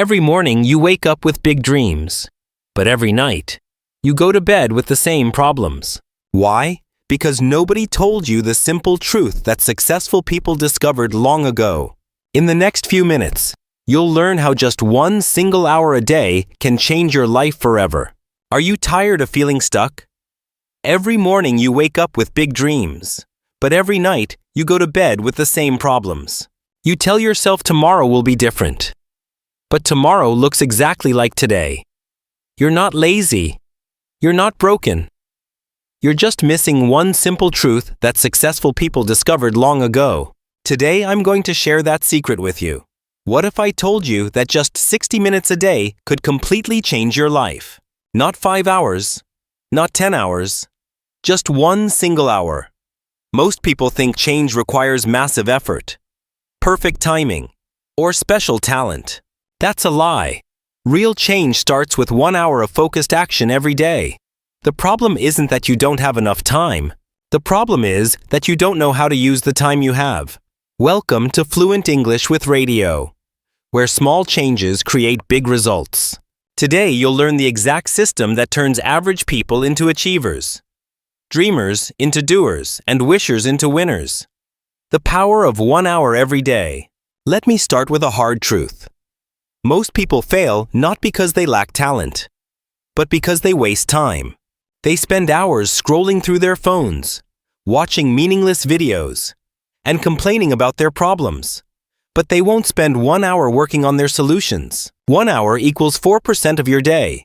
Every morning you wake up with big dreams, but every night you go to bed with the same problems. Why? Because nobody told you the simple truth that successful people discovered long ago. In the next few minutes, you'll learn how just one single hour a day can change your life forever. Are you tired of feeling stuck? Every morning you wake up with big dreams, but every night you go to bed with the same problems. You tell yourself tomorrow will be different, but tomorrow looks exactly like today. You're not lazy. You're not broken. You're just missing one simple truth that successful people discovered long ago. Today I'm going to share that secret with you. What if I told you that just 60 minutes a day could completely change your life? Not 5 hours, not 10 hours, just one single hour. Most people think change requires massive effort, perfect timing, or special talent. That's a lie. Real change starts with 1 hour of focused action every day. The problem isn't that you don't have enough time. The problem is that you don't know how to use the time you have. Welcome to Fluent English with Radio, where small changes create big results. Today you'll learn the exact system that turns average people into achievers, dreamers into doers, and wishers into winners. The power of 1 hour every day. Let me start with a hard truth. Most people fail not because they lack talent, but because they waste time. They spend hours scrolling through their phones, watching meaningless videos, and complaining about their problems. But they won't spend 1 hour working on their solutions. 1 hour equals 4% of your day.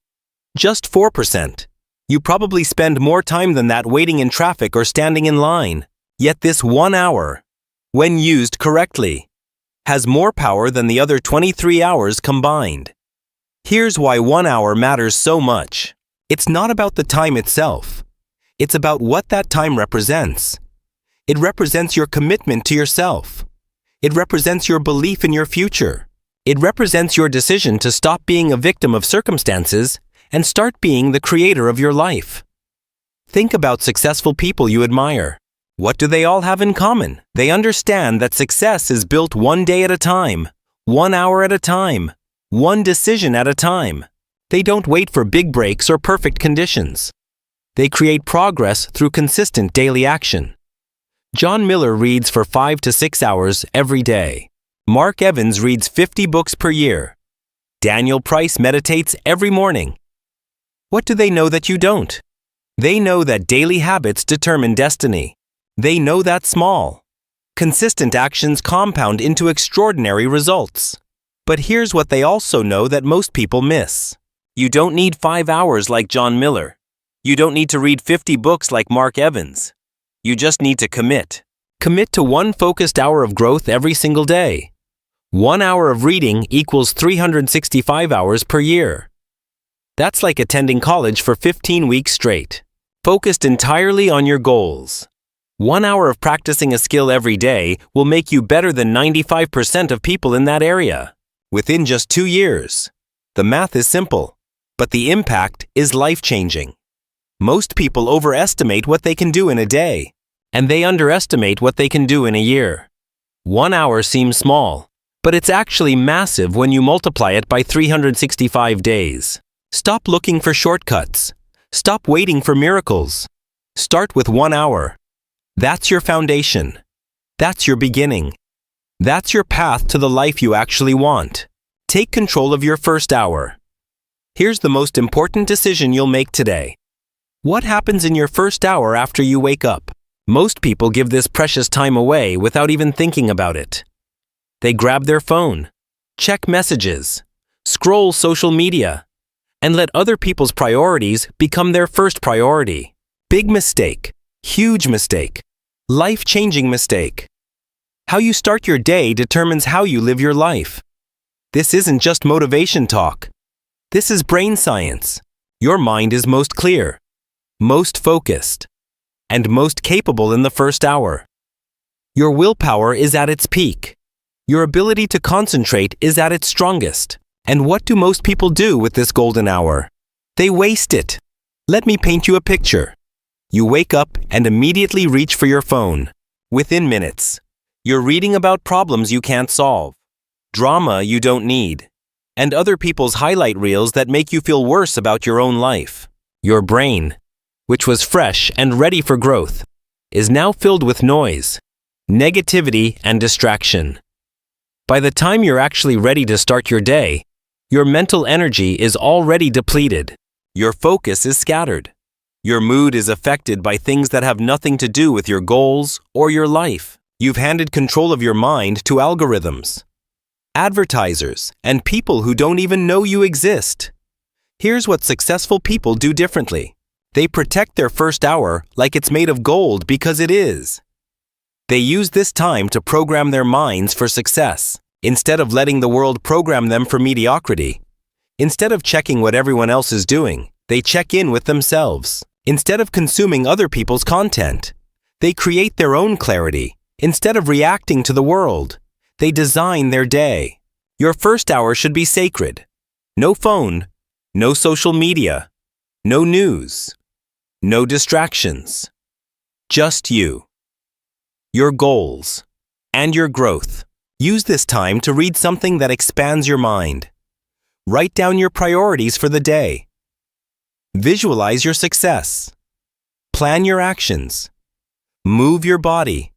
Just 4%. You probably spend more time than that waiting in traffic or standing in line. Yet this 1 hour, when used correctly, has more power than the other 23 hours combined. Here's why 1 hour matters so much. It's not about the time itself. It's about what that time represents. It represents your commitment to yourself. It represents your belief in your future. It represents your decision to stop being a victim of circumstances and start being the creator of your life. Think about successful people you admire. What do they all have in common? They understand that success is built one day at a time, 1 hour at a time, one decision at a time. They don't wait for big breaks or perfect conditions. They create progress through consistent daily action. John Miller reads for 5 to 6 hours every day. Mark Evans reads 50 books per year. Daniel Price meditates every morning. What do they know that you don't? They know that daily habits determine destiny. They know that small, consistent actions compound into extraordinary results. But here's what they also know that most people miss. You don't need 5 hours like John Miller. You don't need to read 50 books like Mark Evans. You just need to commit. Commit to one focused hour of growth every single day. 1 hour of reading equals 365 hours per year. That's like attending college for 15 weeks straight, focused entirely on your goals. 1 hour of practicing a skill every day will make you better than 95% of people in that area, within just 2 years. The math is simple, but the impact is life-changing. Most people overestimate what they can do in a day, and they underestimate what they can do in a year. 1 hour seems small, but it's actually massive when you multiply it by 365 days. Stop looking for shortcuts. Stop waiting for miracles. Start with 1 hour. That's your foundation. That's your beginning. That's your path to the life you actually want. Take control of your first hour. Here's the most important decision you'll make today. What happens in your first hour after you wake up? Most people give this precious time away without even thinking about it. They grab their phone, check messages, scroll social media, and let other people's priorities become their first priority. Big mistake, huge mistake, life-changing mistake. How you start your day determines how you live your life. This isn't just motivation talk. This is brain science. Your mind is most clear, most focused, and most capable in the first hour. Your willpower is at its peak. Your ability to concentrate is at its strongest. And what do most people do with this golden hour? They waste it. Let me paint you a picture. You wake up and immediately reach for your phone. Within minutes, you're reading about problems you can't solve, drama you don't need, and other people's highlight reels that make you feel worse about your own life. Your brain, which was fresh and ready for growth, is now filled with noise, negativity, and distraction. By the time you're actually ready to start your day, your mental energy is already depleted. Your focus is scattered. Your mood is affected by things that have nothing to do with your goals or your life. You've handed control of your mind to algorithms, advertisers, and people who don't even know you exist. Here's what successful people do differently. They protect their first hour like it's made of gold because it is. They use this time to program their minds for success, instead of letting the world program them for mediocrity. Instead of checking what everyone else is doing, they check in with themselves. Instead of consuming other people's content, they create their own clarity. Instead of reacting to the world, they design their day. Your first hour should be sacred. No phone, no social media, no news, no distractions. Just you, your goals, and your growth. Use this time to read something that expands your mind. Write down your priorities for the day. Visualize your success. Plan your actions. Move your body.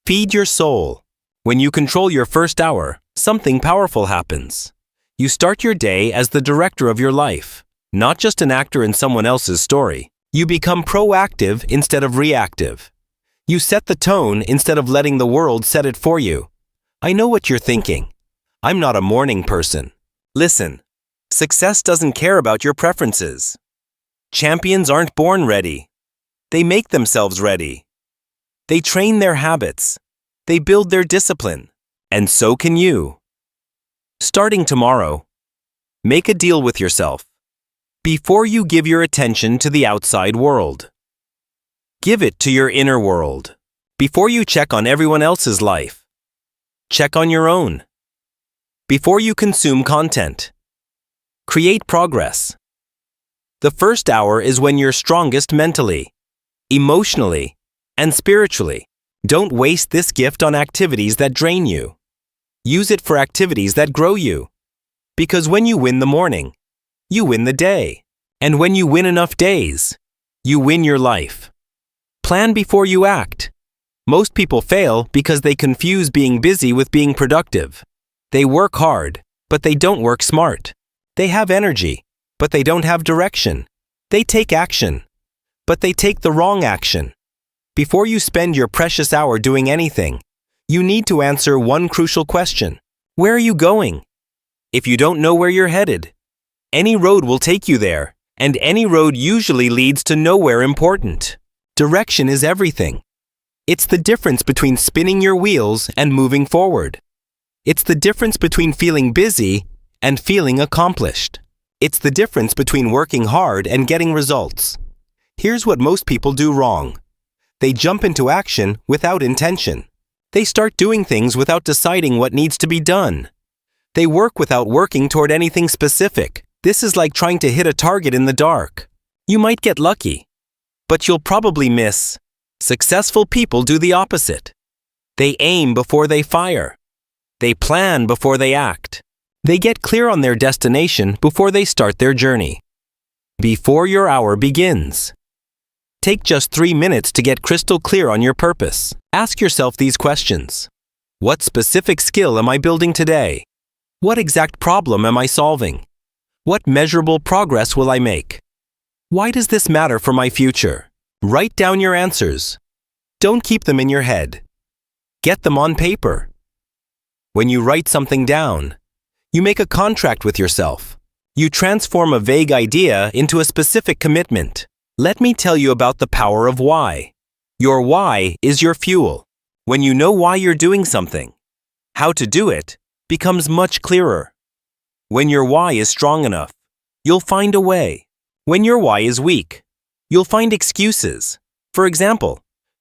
Feed your soul. When you control your first hour, something powerful happens. You start your day as the director of your life, not just an actor in someone else's story. You become proactive instead of reactive. You set the tone instead of letting the world set it for you. I know what you're thinking. I'm not a morning person. Listen, success doesn't care about your preferences. Champions aren't born ready. They make themselves ready. They train their habits. They build their discipline. And so can you. Starting tomorrow, make a deal with yourself. Before you give your attention to the outside world, give it to your inner world. Before you check on everyone else's life, check on your own. Before you consume content, create progress. The first hour is when you're strongest mentally, emotionally, and spiritually. Don't waste this gift on activities that drain you. Use it for activities that grow you. Because when you win the morning, you win the day. And when you win enough days, you win your life. Plan before you act. Most people fail because they confuse being busy with being productive. They work hard, but they don't work smart. They have energy, but they don't have direction. They take action, but they take the wrong action. Before you spend your precious hour doing anything, you need to answer one crucial question. Where are you going? If you don't know where you're headed, any road will take you there, and any road usually leads to nowhere important. Direction is everything. It's the difference between spinning your wheels and moving forward. It's the difference between feeling busy and feeling accomplished. It's the difference between working hard and getting results. Here's what most people do wrong. They jump into action without intention. They start doing things without deciding what needs to be done. They work without working toward anything specific. This is like trying to hit a target in the dark. You might get lucky, but you'll probably miss. Successful people do the opposite. They aim before they fire. They plan before they act. They get clear on their destination before they start their journey. Before your hour begins, take just 3 minutes to get crystal clear on your purpose. Ask yourself these questions. What specific skill am I building today? What exact problem am I solving? What measurable progress will I make? Why does this matter for my future? Write down your answers. Don't keep them in your head. Get them on paper. When you write something down, you make a contract with yourself. You transform a vague idea into a specific commitment. Let me tell you about the power of why. Your why is your fuel. When you know why you're doing something, how to do it becomes much clearer. When your why is strong enough, you'll find a way. When your why is weak, you'll find excuses. For example,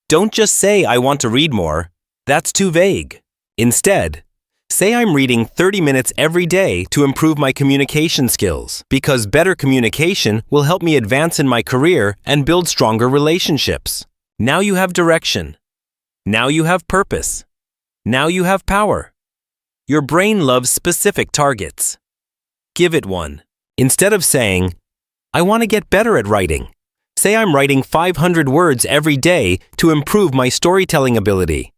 don't just say, I want to read more. That's too vague. Instead, say I'm reading 30 minutes every day to improve my communication skills, because better communication will help me advance in my career and build stronger relationships. Now you have direction. Now you have purpose. Now you have power. Your brain loves specific targets. give it one. Instead of saying, I want to get better at writing, say I'm writing 500 words every day to improve my storytelling ability.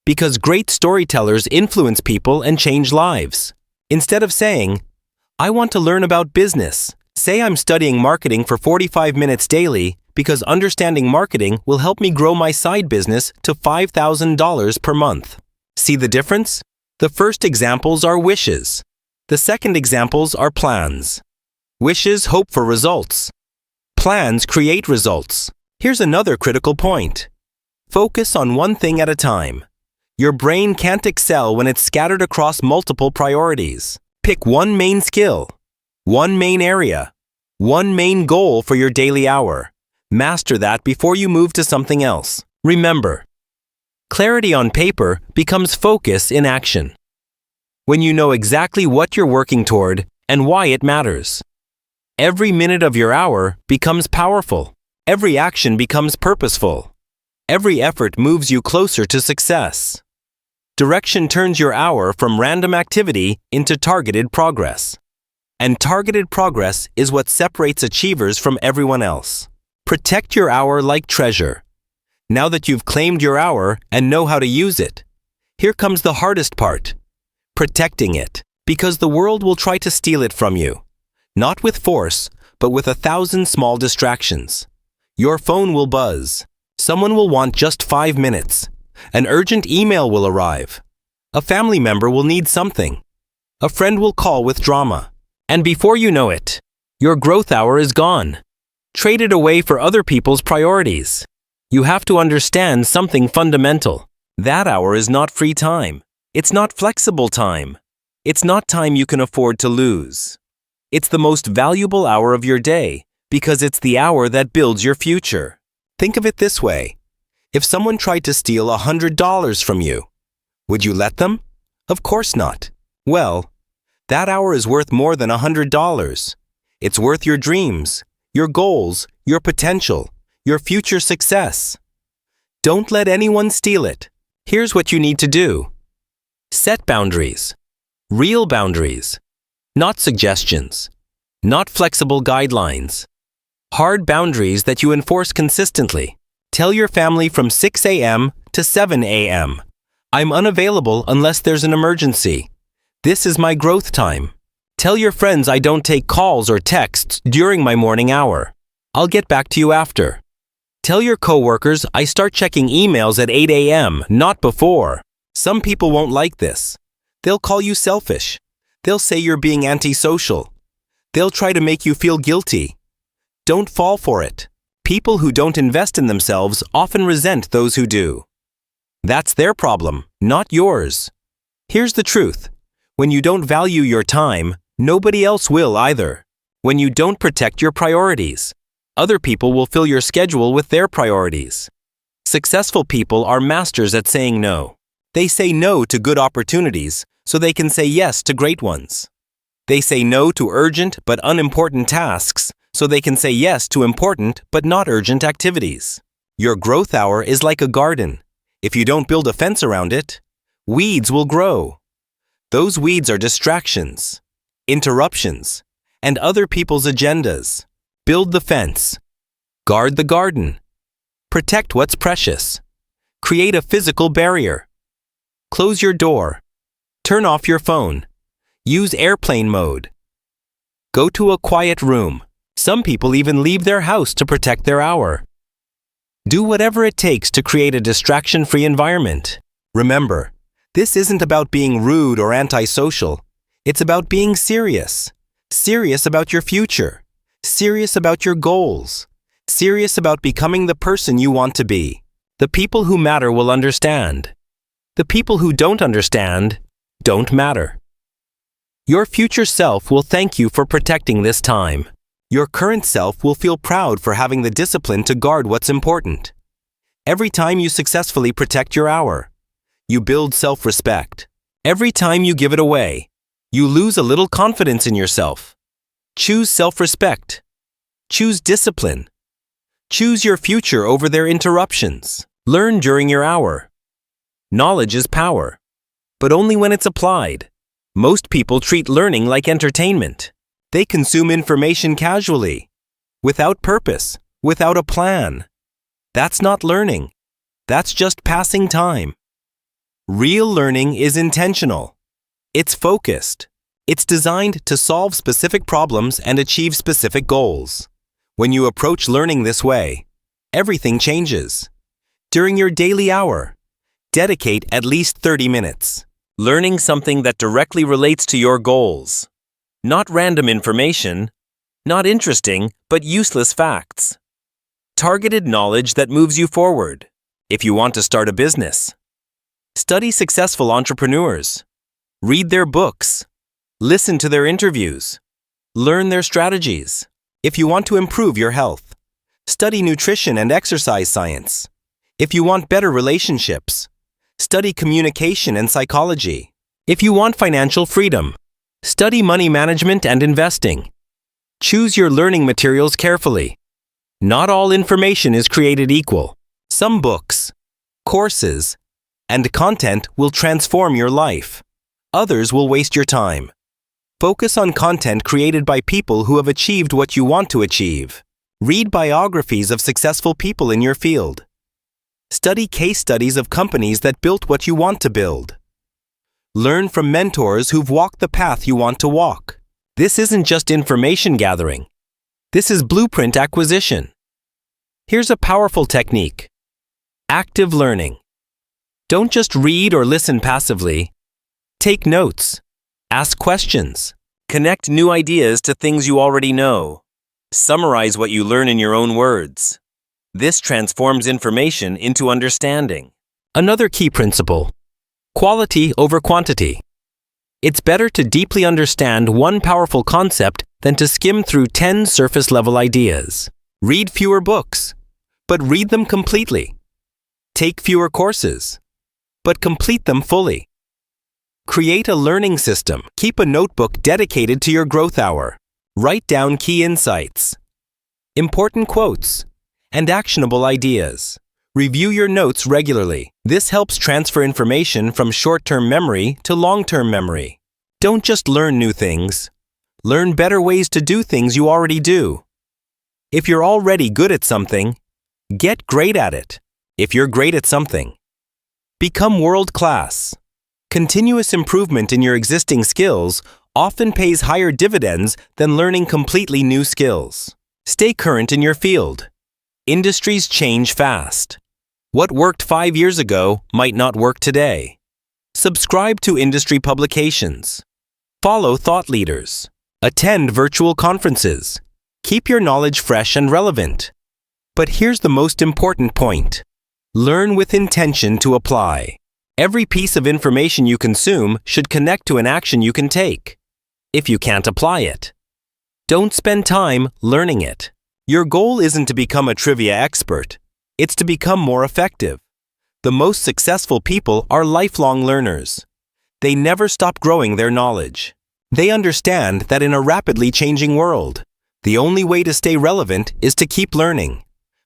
Because great storytellers influence people and change lives. Instead of saying, I want to learn about business, say I'm studying marketing for 45 minutes daily because understanding marketing will help me grow my side business to $5,000 per month. See the difference? The first examples are wishes. The second examples are plans. Wishes hope for results. Plans create results. Here's another critical point. Focus on one thing at a time. Your brain can't excel when it's scattered across multiple priorities. Pick one main skill, one main area, one main goal for your daily hour. Master that before you move to something else. Remember, clarity on paper becomes focus in action. When you know exactly what you're working toward and why it matters. Every minute of your hour becomes powerful. Every action becomes purposeful. Every effort moves you closer to success. Direction turns your hour from random activity into targeted progress. And targeted progress is what separates achievers from everyone else. Protect your hour like treasure. Now that you've claimed your hour and know how to use it, here comes the hardest part. Protecting it, because the world will try to steal it from you. Not with force, but with 1,000 small distractions. Your phone will buzz. Someone will want just 5 minutes. An urgent email will arrive. A family member will need something. A friend will call with drama. And before you know it, your growth hour is gone. Trade it away for other people's priorities. You have to understand something fundamental. That hour is not free time. It's not flexible time. It's not time you can afford to lose. It's the most valuable hour of your day because it's the hour that builds your future. Think of it this way. If someone tried to steal $100 from you, would you let them? Of course not. Well, that hour is worth more than $100. It's worth your dreams, your goals, your potential, your future success. Don't let anyone steal it. Here's what you need to do. Set boundaries. Real boundaries. Not suggestions. Not flexible guidelines. Hard boundaries that you enforce consistently. Tell your family from 6 a.m. to 7 a.m. I'm unavailable unless there's an emergency. This is my growth time. Tell your friends I don't take calls or texts during my morning hour. I'll get back to you after. Tell your coworkers I start checking emails at 8 a.m., not before. Some people won't like this. They'll call you selfish. They'll say you're being antisocial. They'll try to make you feel guilty. Don't fall for it. People who don't invest in themselves often resent those who do. That's their problem, not yours. Here's the truth. When you don't value your time, nobody else will either. When you don't protect your priorities, other people will fill your schedule with their priorities. Successful people are masters at saying no. They say no to good opportunities so they can say yes to great ones. They say no to urgent but unimportant tasks so they can say yes to important but not urgent activities. Your growth hour is like a garden. If you don't build a fence around it, weeds will grow. Those weeds are distractions, interruptions, and other people's agendas. Build the fence. Guard the garden. Protect what's precious. Create a physical barrier. Close your door. Turn off your phone. Use airplane mode. Go to a quiet room. Some people even leave their house to protect their hour. Do whatever it takes to create a distraction-free environment. Remember, this isn't about being rude or antisocial. It's about being serious. Serious about your future. Serious about your goals. Serious about becoming the person you want to be. The people who matter will understand. The people who don't understand don't matter. Your future self will thank you for protecting this time. Your current self will feel proud for having the discipline to guard what's important. Every time you successfully protect your hour, you build self-respect. Every time you give it away, you lose a little confidence in yourself. Choose self-respect. Choose discipline. Choose your future over their interruptions. Learn during your hour. Knowledge is power, but only when it's applied. Most people treat learning like entertainment. They consume information casually, without purpose, without a plan. That's not learning. That's just passing time. Real learning is intentional. It's focused. It's designed to solve specific problems and achieve specific goals. When you approach learning this way, everything changes. During your daily hour, dedicate at least 30 minutes. Learning something that directly relates to your goals. Not random information, not interesting but useless facts. Targeted knowledge that moves you forward. If you want to start a business, study successful entrepreneurs. Read their books. Listen to their interviews. Learn their strategies. If you want to improve your health, study nutrition and exercise science. If you want better relationships, study communication and psychology. If you want financial freedom, study money management and investing. Choose your learning materials carefully. Not all information is created equal. Some books, courses, and content will transform your life. Others will waste your time. Focus on content created by people who have achieved what you want to achieve. Read biographies of successful people in your field. Study case studies of companies that built what you want to build. Learn from mentors who've walked the path you want to walk. This isn't just information gathering. This is blueprint acquisition. Here's a powerful technique. Active learning. Don't just read or listen passively. Take notes. Ask questions. Connect new ideas to things you already know. Summarize what you learn in your own words. This transforms information into understanding. Another key principle: quality over quantity. It's better to deeply understand one powerful concept than to skim through 10 surface-level ideas. Read fewer books, but read them completely. Take fewer courses, but complete them fully. Create a learning system. Keep a notebook dedicated to your growth hour. Write down key insights, important quotes, and actionable ideas. Review your notes regularly. This helps transfer information from short-term memory to long-term memory. Don't just learn new things. Learn better ways to do things you already do. If you're already good at something, get great at it. If you're great at something, become world-class. Continuous improvement in your existing skills often pays higher dividends than learning completely new skills. Stay current in your field. Industries change fast. What worked 5 years ago might not work today. Subscribe to industry publications. Follow thought leaders. Attend virtual conferences. Keep your knowledge fresh and relevant. But here's the most important point. Learn with intention to apply. Every piece of information you consume should connect to an action you can take. If you can't apply it, don't spend time learning it. Your goal isn't to become a trivia expert. It's to become more effective. The most successful people are lifelong learners. They never stop growing their knowledge. They understand that in a rapidly changing world, the only way to stay relevant is to keep learning.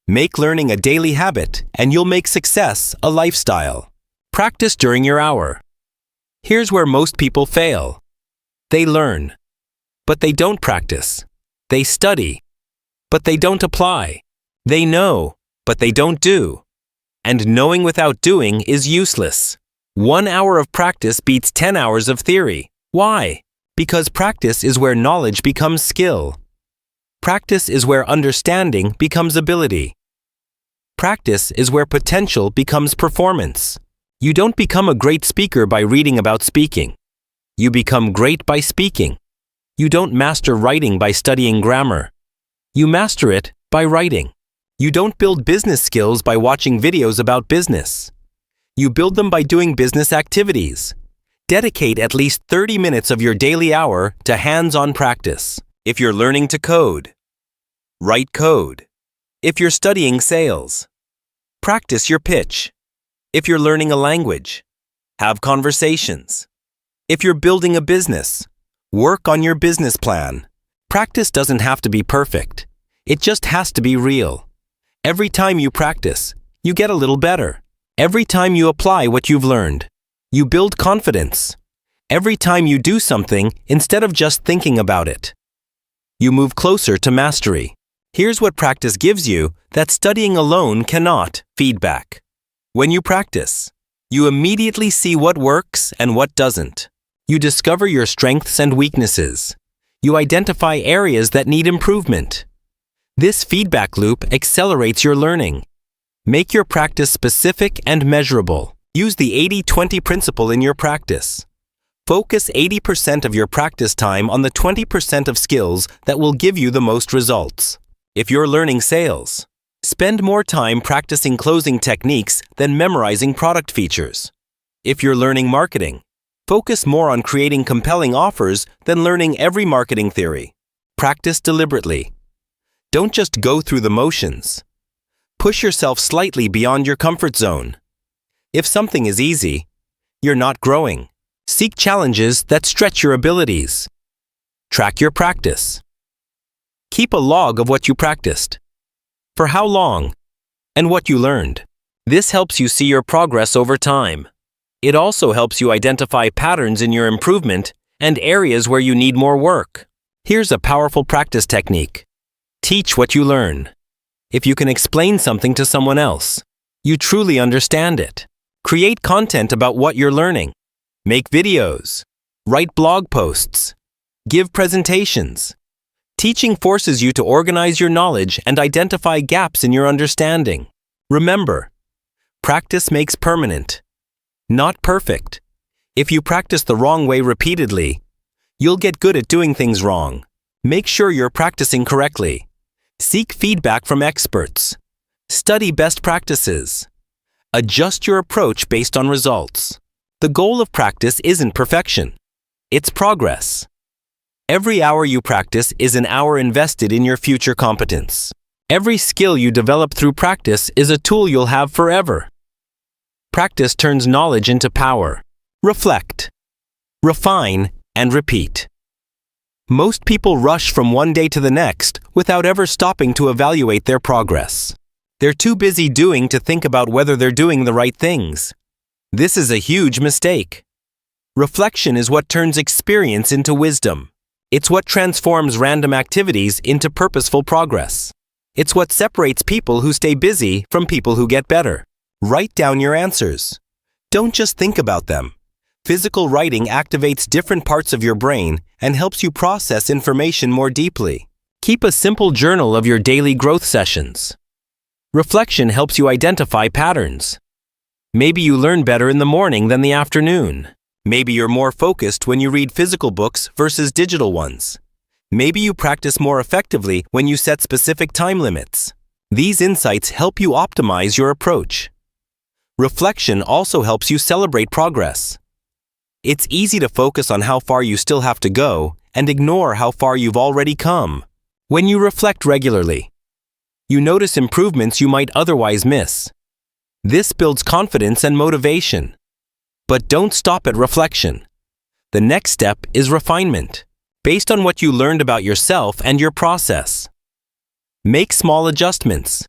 Make learning a daily habit, and you'll make success a lifestyle. Practice during your hour. Here's where most people fail. They learn, but they don't practice. They study, but they don't apply. They know, but they don't do. And knowing without doing is useless. 1 hour of practice beats 10 hours of theory. Why? Because practice is where knowledge becomes skill. Practice is where understanding becomes ability. Practice is where potential becomes performance. You don't become a great speaker by reading about speaking. You become great by speaking. You don't master writing by studying grammar. You master it by writing. You don't build business skills by watching videos about business. You build them by doing business activities. Dedicate at least 30 minutes of your daily hour to hands-on practice. If you're learning to code, write code. If you're studying sales, practice your pitch. If you're learning a language, have conversations. If you're building a business, work on your business plan. Practice doesn't have to be perfect. It just has to be real. Every time you practice, you get a little better. Every time you apply what you've learned, you build confidence. Every time you do something instead of just thinking about it, You move closer to mastery. Here's what practice gives you that studying alone cannot: feedback. When you practice, you immediately see what works and what doesn't. You discover your strengths and weaknesses. You identify areas that need improvement. This feedback loop accelerates your learning. Make your practice specific and measurable. Use the 80-20 principle in your practice. Focus 80% of your practice time on the 20% of skills that will give you the most results. If you're learning sales, spend more time practicing closing techniques than memorizing product features. If you're learning marketing, focus more on creating compelling offers than learning every marketing theory. Practice deliberately. Don't just go through the motions. Push yourself slightly beyond your comfort zone. If something is easy, you're not growing. Seek challenges that stretch your abilities. Track your practice. Keep a log of what you practiced, for how long, and what you learned. This helps you see your progress over time. It also helps you identify patterns in your improvement and areas where you need more work. Here's a powerful practice technique. Teach what you learn. If you can explain something to someone else, you truly understand it. Create content about what you're learning. Make videos. Write blog posts. Give presentations. Teaching forces you to organize your knowledge and identify gaps in your understanding. Remember, practice makes permanent, not perfect. If you practice the wrong way repeatedly, you'll get good at doing things wrong. Make sure you're practicing correctly. Seek feedback from experts. Study best practices. Adjust your approach based on results. The goal of practice isn't perfection. It's progress. Every hour you practice is an hour invested in your future competence. Every skill you develop through practice is a tool you'll have forever. Practice turns knowledge into power. Reflect, refine, and repeat. Most people rush from one day to the next without ever stopping to evaluate their progress. They're too busy doing to think about whether they're doing the right things. This is a huge mistake. Reflection is what turns experience into wisdom. It's what transforms random activities into purposeful progress. It's what separates people who stay busy from people who get better. Write down your answers. Don't just think about them. Physical writing activates different parts of your brain and helps you process information more deeply. Keep a simple journal of your daily growth sessions. Reflection helps you identify patterns. Maybe you learn better in the morning than the afternoon. Maybe you're more focused when you read physical books versus digital ones. Maybe you practice more effectively when you set specific time limits. These insights help you optimize your approach. Reflection also helps you celebrate progress. It's easy to focus on how far you still have to go and ignore how far you've already come. When you reflect regularly, you notice improvements you might otherwise miss. This builds confidence and motivation. But don't stop at reflection. The next step is refinement, based on what you learned about yourself and your process. Make small adjustments.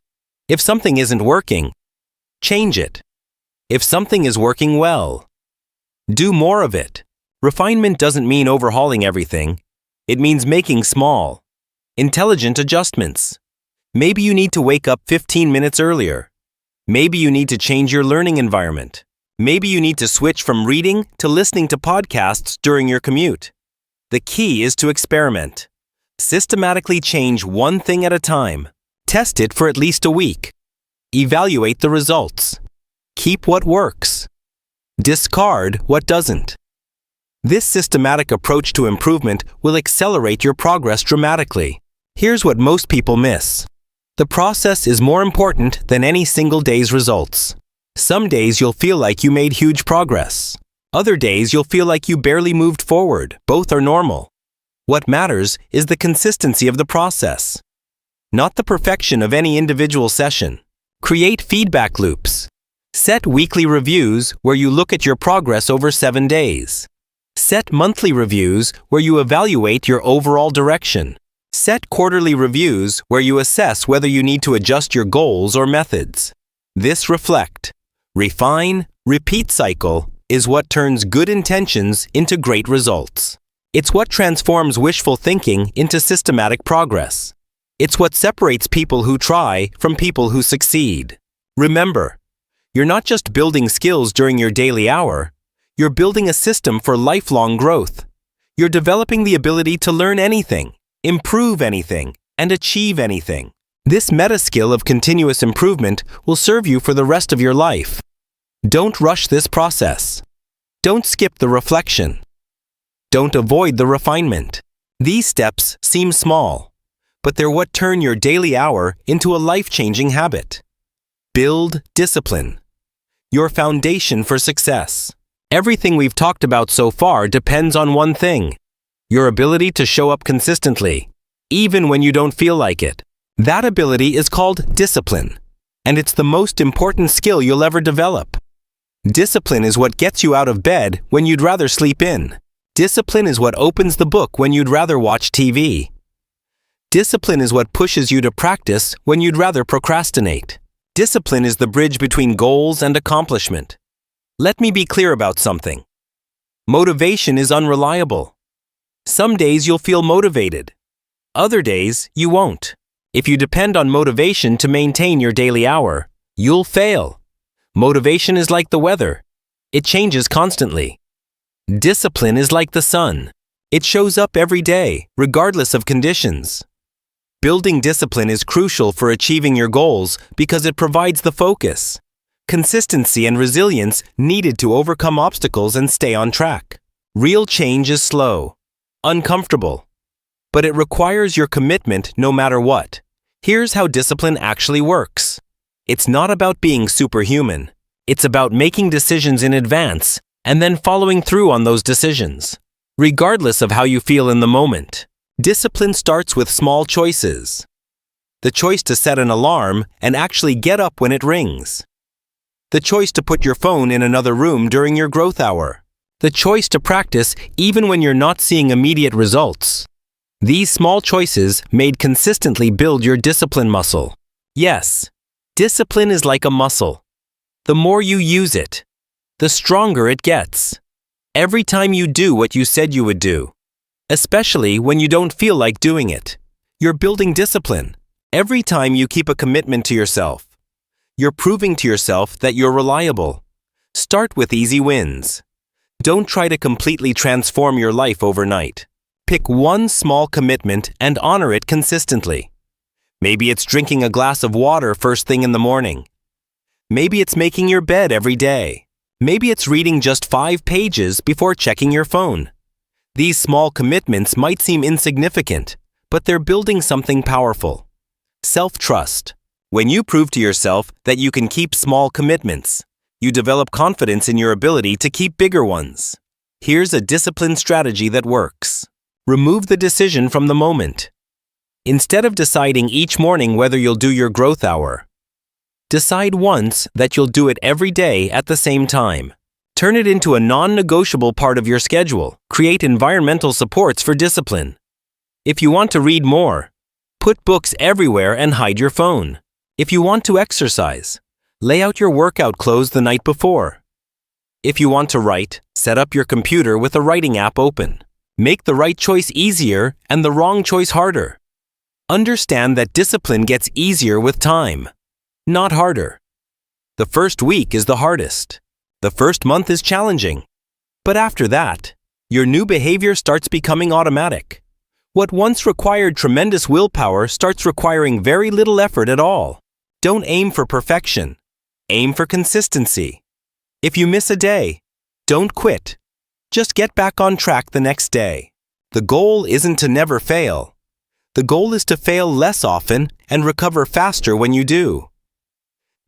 If something isn't working, change it. If something is working well, do more of it. Refinement doesn't mean overhauling everything. It means making small, intelligent adjustments. Maybe you need to wake up 15 minutes earlier. Maybe you need to change your learning environment. Maybe you need to switch from reading to listening to podcasts during your commute. The key is to experiment. Systematically change one thing at a time. Test it for at least a week. Evaluate the results. Keep what works. Discard what doesn't. This systematic approach to improvement will accelerate your progress dramatically. Here's what most people miss. The process is more important than any single day's results. Some days you'll feel like you made huge progress. Other days you'll feel like you barely moved forward. Both are normal. What matters is the consistency of the process, not the perfection of any individual session. Create feedback loops. Set weekly reviews where you look at your progress over 7 days. Set monthly reviews where you evaluate your overall direction. Set quarterly reviews where you assess whether you need to adjust your goals or methods. This reflect, refine, repeat cycle is what turns good intentions into great results. It's what transforms wishful thinking into systematic progress. It's what separates people who try from people who succeed. Remember, you're not just building skills during your daily hour, you're building a system for lifelong growth. You're developing the ability to learn anything, improve anything, and achieve anything. This meta skill of continuous improvement will serve you for the rest of your life. Don't rush this process. Don't skip the reflection. Don't avoid the refinement. These steps seem small, but they're what turn your daily hour into a life-changing habit. Build discipline. Your foundation for success. Everything we've talked about so far depends on one thing: your ability to show up consistently, even when you don't feel like it. That ability is called discipline, and it's the most important skill you'll ever develop. Discipline is what gets you out of bed when you'd rather sleep in. Discipline is what opens the book when you'd rather watch TV. Discipline is what pushes you to practice when you'd rather procrastinate. Discipline is the bridge between goals and accomplishment. Let me be clear about something. Motivation is unreliable. Some days you'll feel motivated. Other days you won't. If you depend on motivation to maintain your daily hour, you'll fail. Motivation is like the weather. It changes constantly. Discipline is like the sun. It shows up every day, regardless of conditions. Building discipline is crucial for achieving your goals because it provides the focus, consistency, and resilience needed to overcome obstacles and stay on track. Real change is slow, uncomfortable, but it requires your commitment no matter what. Here's how discipline actually works. It's not about being superhuman. It's about making decisions in advance and then following through on those decisions, regardless of how you feel in the moment. Discipline starts with small choices. The choice to set an alarm and actually get up when it rings. The choice to put your phone in another room during your growth hour. The choice to practice even when you're not seeing immediate results. These small choices made consistently build your discipline muscle. Yes, discipline is like a muscle. The more you use it, the stronger it gets. Every time you do what you said you would do, especially when you don't feel like doing it, you're building discipline. Every time you keep a commitment to yourself, you're proving to yourself that you're reliable. Start with easy wins. Don't try to completely transform your life overnight. Pick one small commitment and honor it consistently. Maybe it's drinking a glass of water first thing in the morning. Maybe it's making your bed every day. Maybe it's reading just 5 pages before checking your phone. These small commitments might seem insignificant, but they're building something powerful. Self-trust. When you prove to yourself that you can keep small commitments, you develop confidence in your ability to keep bigger ones. Here's a disciplined strategy that works. Remove the decision from the moment. Instead of deciding each morning whether you'll do your growth hour, decide once that you'll do it every day at the same time. Turn it into a non-negotiable part of your schedule. Create environmental supports for discipline. If you want to read more, put books everywhere and hide your phone. If you want to exercise, lay out your workout clothes the night before. If you want to write, set up your computer with a writing app open. Make the right choice easier and the wrong choice harder. Understand that discipline gets easier with time, not harder. The first week is the hardest. The first month is challenging. But after that, your new behavior starts becoming automatic. What once required tremendous willpower starts requiring very little effort at all. Don't aim for perfection. Aim for consistency. If you miss a day, don't quit. Just get back on track the next day. The goal isn't to never fail. The goal is to fail less often and recover faster when you do.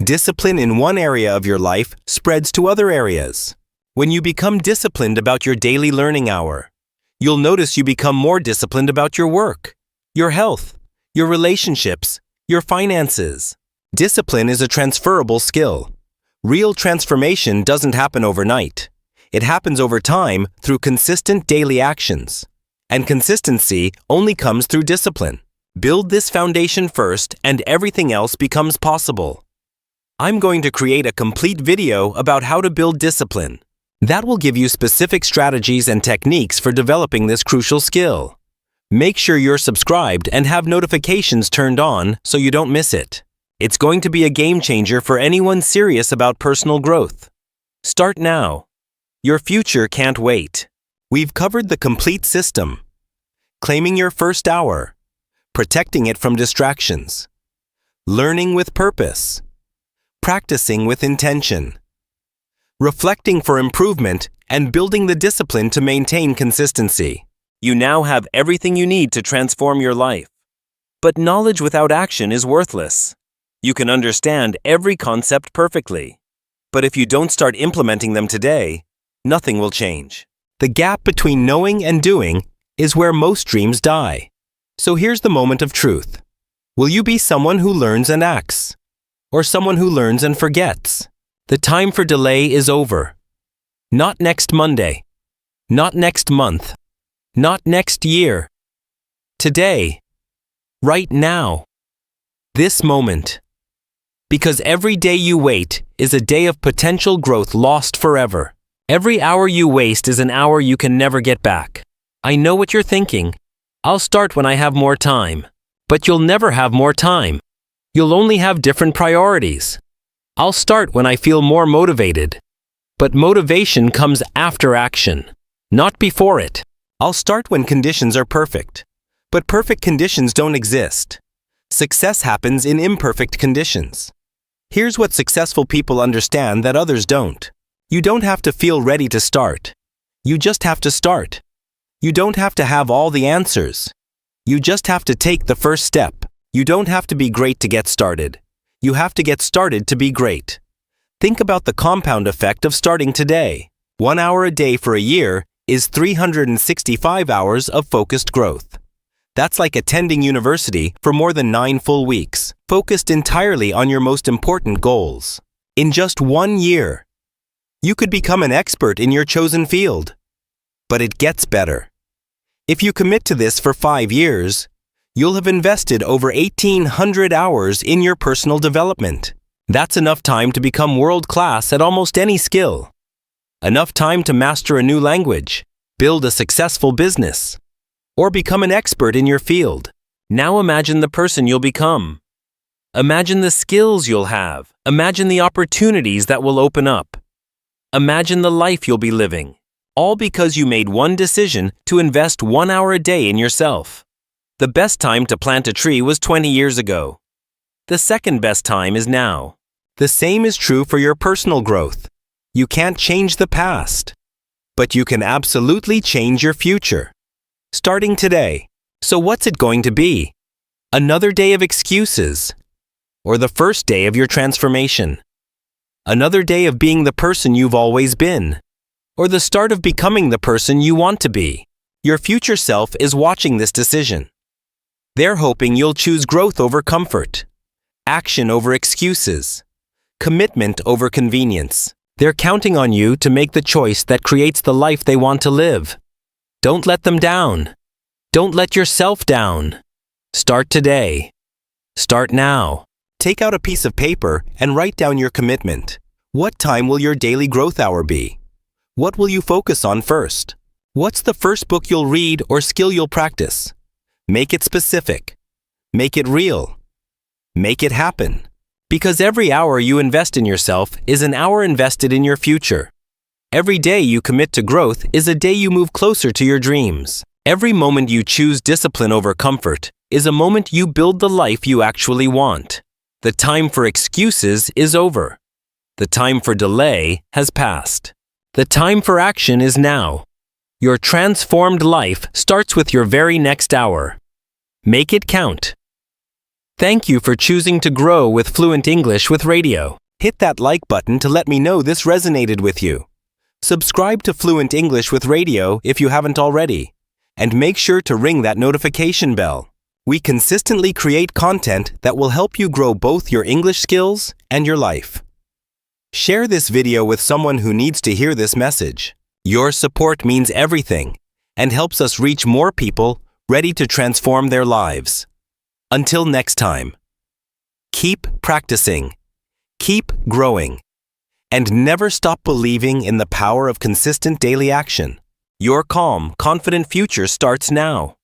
Discipline in one area of your life spreads to other areas. When you become disciplined about your daily learning hour, you'll notice you become more disciplined about your work, your health, your relationships, your finances. Discipline is a transferable skill. Real transformation doesn't happen overnight. It happens over time through consistent daily actions. And consistency only comes through discipline. Build this foundation first and everything else becomes possible. I'm going to create a complete video about how to build discipline. That will give you specific strategies and techniques for developing this crucial skill. Make sure you're subscribed and have notifications turned on so you don't miss it. It's going to be a game changer for anyone serious about personal growth. Start now. Your future can't wait. We've covered the complete system. Claiming your first hour. Protecting it from distractions. Learning with purpose. Practicing with intention. Reflecting for improvement and building the discipline to maintain consistency. You now have everything you need to transform your life. But knowledge without action is worthless. You can understand every concept perfectly. But if you don't start implementing them today, nothing will change. The gap between knowing and doing is where most dreams die. So here's the moment of truth. Will you be someone who learns and acts? Or someone who learns and forgets? The time for delay is over. Not next Monday. Not next month. Not next year. Today. Right now. This moment. Because every day you wait is a day of potential growth lost forever. Every hour you waste is an hour you can never get back. I know what you're thinking. I'll start when I have more time. But you'll never have more time. You'll only have different priorities. I'll start when I feel more motivated. But motivation comes after action, not before it. I'll start when conditions are perfect. But perfect conditions don't exist. Success happens in imperfect conditions. Here's what successful people understand that others don't. You don't have to feel ready to start. You just have to start. You don't have to have all the answers. You just have to take the first step. You don't have to be great to get started. You have to get started to be great. Think about the compound effect of starting today. 1 hour a day for a year is 365 hours of focused growth. That's like attending university for more than 9 full weeks, focused entirely on your most important goals. In just 1 year, you could become an expert in your chosen field. But it gets better. If you commit to this for 5 years, you'll have invested over 1,800 hours in your personal development. That's enough time to become world-class at almost any skill. Enough time to master a new language, build a successful business, or become an expert in your field. Now imagine the person you'll become. Imagine the skills you'll have. Imagine the opportunities that will open up. Imagine the life you'll be living. All because you made one decision to invest 1 hour a day in yourself. The best time to plant a tree was 20 years ago. The second best time is now. The same is true for your personal growth. You can't change the past, but you can absolutely change your future. Starting today. So what's it going to be? Another day of excuses? Or the first day of your transformation? Another day of being the person you've always been? Or the start of becoming the person you want to be? Your future self is watching this decision. They're hoping you'll choose growth over comfort, action over excuses, commitment over convenience. They're counting on you to make the choice that creates the life they want to live. Don't let them down. Don't let yourself down. Start today. Start now. Take out a piece of paper and write down your commitment. What time will your daily growth hour be? What will you focus on first? What's the first book you'll read or skill you'll practice? Make it specific. Make it real. Make it happen. Because every hour you invest in yourself is an hour invested in your future. Every day you commit to growth is a day you move closer to your dreams. Every moment you choose discipline over comfort is a moment you build the life you actually want. The time for excuses is over. The time for delay has passed. The time for action is now. Your transformed life starts with your very next hour. Make it count. Thank you for choosing to grow with Fluent English with Radio. Hit that like button to let me know this resonated with you. Subscribe to Fluent English with Radio if you haven't already. And make sure to ring that notification bell. We consistently create content that will help you grow both your English skills and your life. Share this video with someone who needs to hear this message. Your support means everything and helps us reach more people ready to transform their lives. Until next time, keep practicing, keep growing, And never stop believing in the power of consistent daily action. Your calm, confident future starts now.